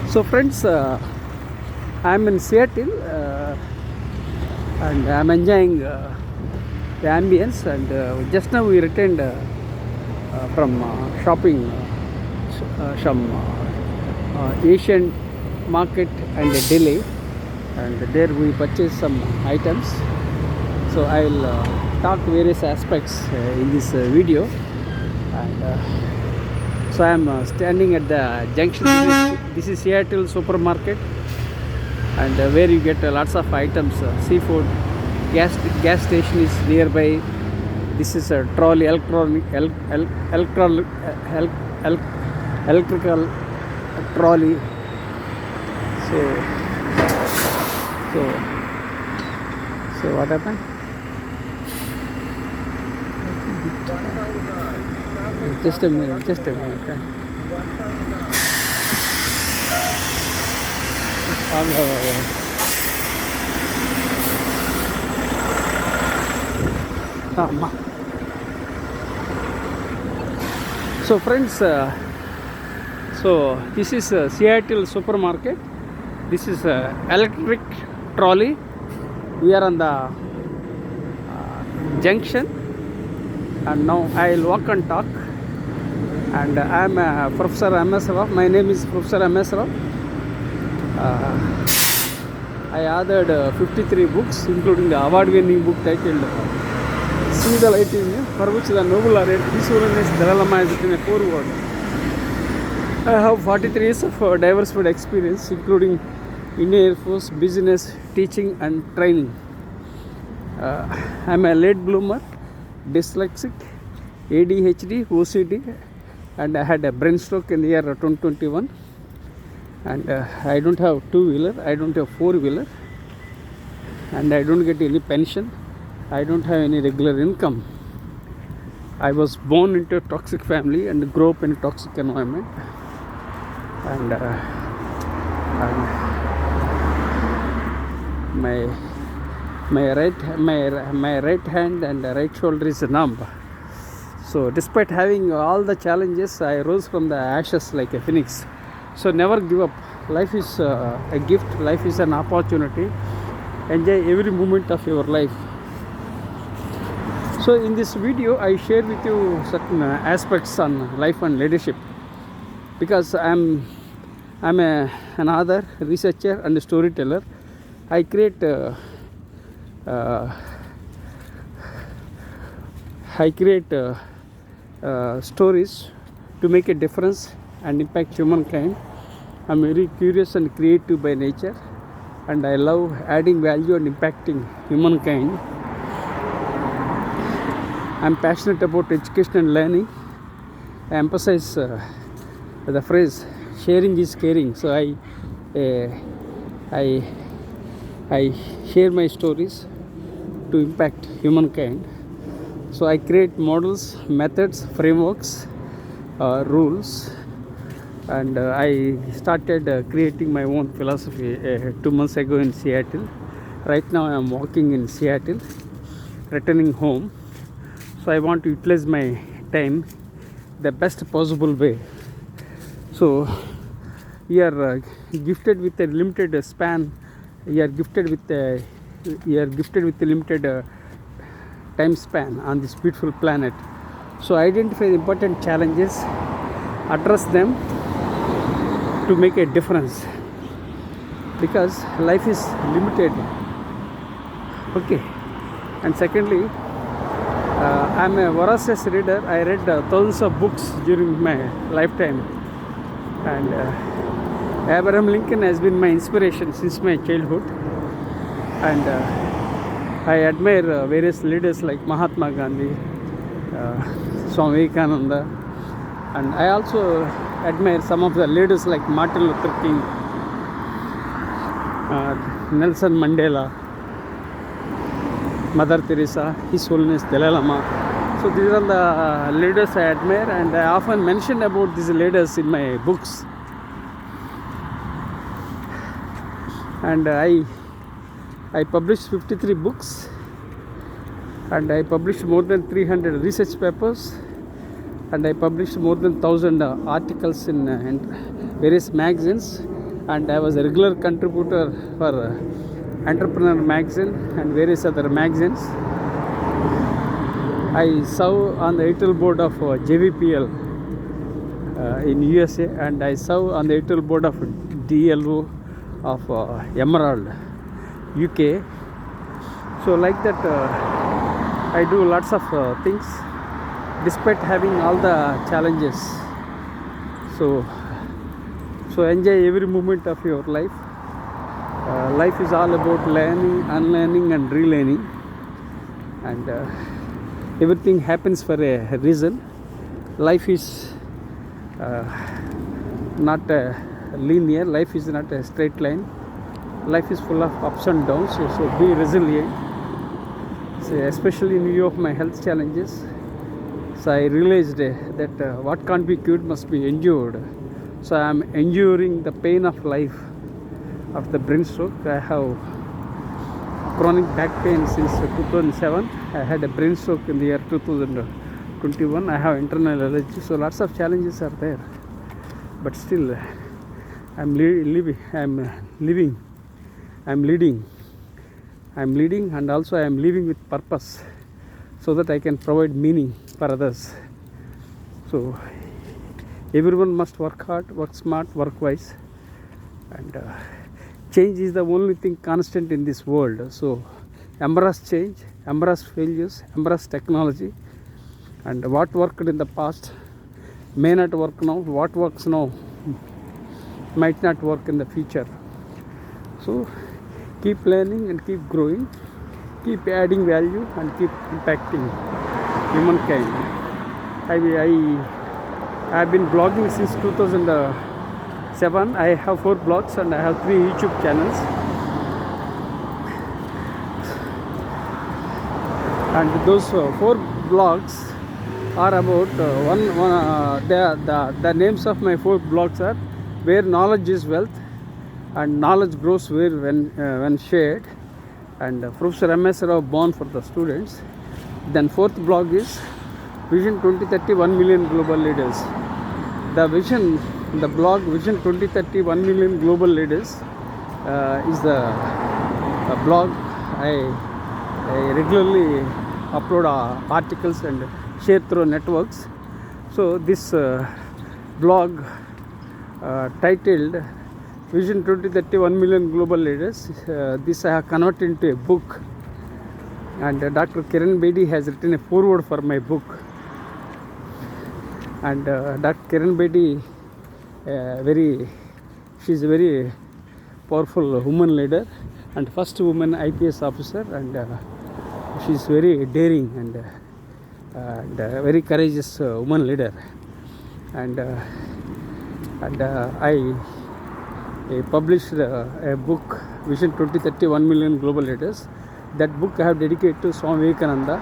So friends, I'm in Seattle and I'm enjoying the ambience, and just now we returned from shopping some Asian market and Delhi, and there we purchased some items. So I'll talk various aspects in this video. And so I'm standing at the junction. This is Seattle supermarket, and where you get lots of items, seafood. Gas station is nearby. This is a trolley, electrical trolley. So what happened? Just a minute. So friends, so this is Seattle supermarket. This is electric trolley. We are on the junction, and now I'll walk and talk. And I'm Professor Rao. My name is Professor Rao. I authored 53 books, including the award-winning book titled See the Light in You, for which the Nobel laureate Dalai Lama has written a foreword. I have 43 years of diversified experience, including Indian Air Force, business, teaching and training. I'm a late bloomer, dyslexic, ADHD, OCD, and I had a brain stroke in the year 2021. And I don't have two-wheeler, I don't have four-wheeler, and I don't get any pension. I don't have any regular income. I was born into a toxic family and grew up in a toxic environment. And my right hand and right shoulder is numb. So despite having all the challenges, I rose from the ashes like a phoenix. So never give up. Life is a gift. Life is an opportunity. Enjoy every moment of your life. So in this video, I share with you certain aspects on life and leadership, because I'm an author, researcher, and storyteller. I create stories to make a difference and impact humankind. I'm very curious and creative by nature, and I love adding value and impacting humankind. I'm passionate about education and learning. I emphasize the phrase sharing is caring. So I share my stories to impact humankind. So I create models, methods, frameworks, rules, and I started creating my own philosophy 2 months ago in Seattle. Right now I am walking in Seattle, returning home. So I want to utilize my time the best possible way. So we are gifted with a limited span. We are gifted with a limited time span on this beautiful planet. So identify the important challenges, address them to make a difference, because life is limited. Okay. And secondly, I'm a voracious reader. I read thousands of books during my lifetime, and Abraham Lincoln has been my inspiration since my childhood. And I admire various leaders like Mahatma Gandhi, Swami Vivekananda, and I also admire some of the leaders like Martin Luther King, Nelson Mandela, Mother Teresa, His Holiness Dalai Lama. So these are the leaders I admire, and I often mention about these leaders in my books. And I published 53 books, and I published more than 300 research papers, and I published more than 1,000 articles in various magazines, and I was a regular contributor for Entrepreneur magazine and various other magazines. I serve on the editorial board of JVPL in USA, and I serve on the editorial board of DLO of Emerald UK. So like that, I do lots of things despite having all the challenges. So enjoy every moment of your life. Life is all about learning, unlearning and relearning, and everything happens for a reason. Life is not linear. Life is not a straight line. Life is full of ups and downs, so be resilient. So especially in view of my health challenges, so I realized that what can't be cured must be endured. So I am enduring the pain of life of the brain stroke. I have chronic back pain since 2007. I had a brain stroke in the year 2021. I have internal allergy, so lots of challenges are there. But still, I'm leading, and also I am living with purpose, so that I can provide meaning for others. So everyone must work hard, work smart, work wise, and change is the only thing constant in this world. So embrace change, embrace failures, embrace technology, and what worked in the past may not work now. What works now might not work in the future. So keep learning and keep growing, keep adding value and keep impacting humankind. I have been blogging since 2007. I have 4 blogs and I have 3 YouTube channels. And those 4 blogs are about the names of my 4 blogs are Where Knowledge is Wealth, and Knowledge Grows when Shared, and Professor M.S.Rao Born for the Students. Then 4th blog is Vision 2030 1 million global leaders. The blog Vision 2030 1 million global leaders is the blog I regularly upload articles and share through networks. So this blog titled Vision 2030 1 million global leaders, this I have converted into a book, and Dr. Kiran Bedi has written a foreword for my book. And Dr. Kiran Bedi, she is a very powerful woman leader and first woman IPS officer, and she is very daring and very courageous woman leader. And I published a book, Vision 2030 1 million global leaders. That book I have dedicated to Swami Vivekananda.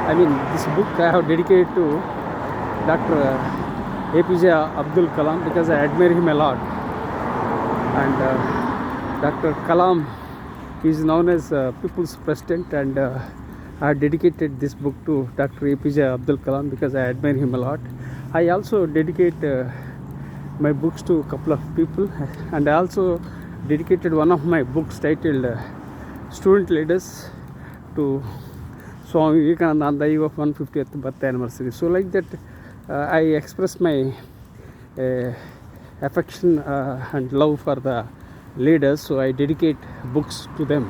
I mean, this book I have dedicated to Dr. APJ Abdul Kalam, because I admire him a lot. And Dr. Kalam is known as People's President, and I have dedicated this book to Dr. APJ Abdul Kalam because I admire him a lot. I also dedicate my books to a couple of people, and I also dedicated one of my books titled Student Leaders to Swami Vivekananda on the eve of 150th birthday anniversary. So like that, I express my affection and love for the leaders, so I dedicate books to them.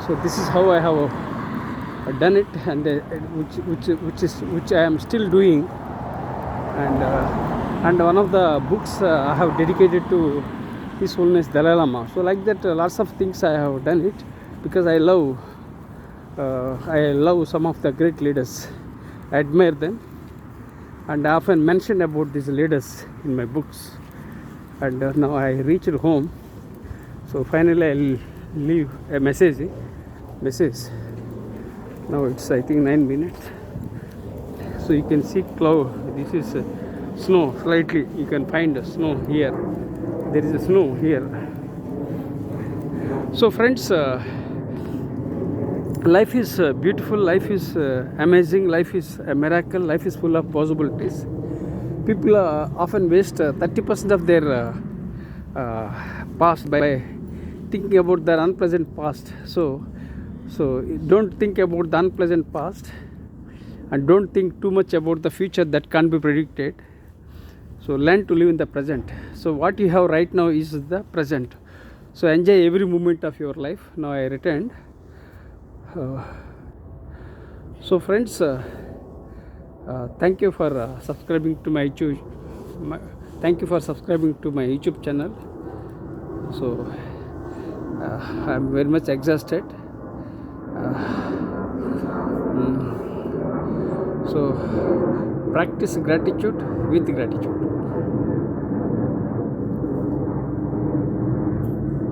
So this is how I have done it, and which I am still doing. And one of the books I have dedicated to His Holiness Dalai Lama. So like that, lots of things I have done it because I love some of the great leaders. I admire them, and I often mention about these leaders in my books. And now I reached home, so finally I'll leave a message. Now it's I think 9 minutes. So you can see cloud. This is snow slightly. You can find snow here. There is a snow here. So friends, life is beautiful, life is amazing, life is a miracle, life is full of possibilities. People often waste 30% of their past by thinking about their unpleasant past. So don't think about the unpleasant past, and don't think too much about the future that can't be predicted. So learn to live in the present. So what you have right now is the present. So enjoy every moment of your life. Now I returned. So friends, thank you for subscribing to my YouTube. Thank you for subscribing to my YouTube channel. So I'm very much exhausted. So practice gratitude with gratitude.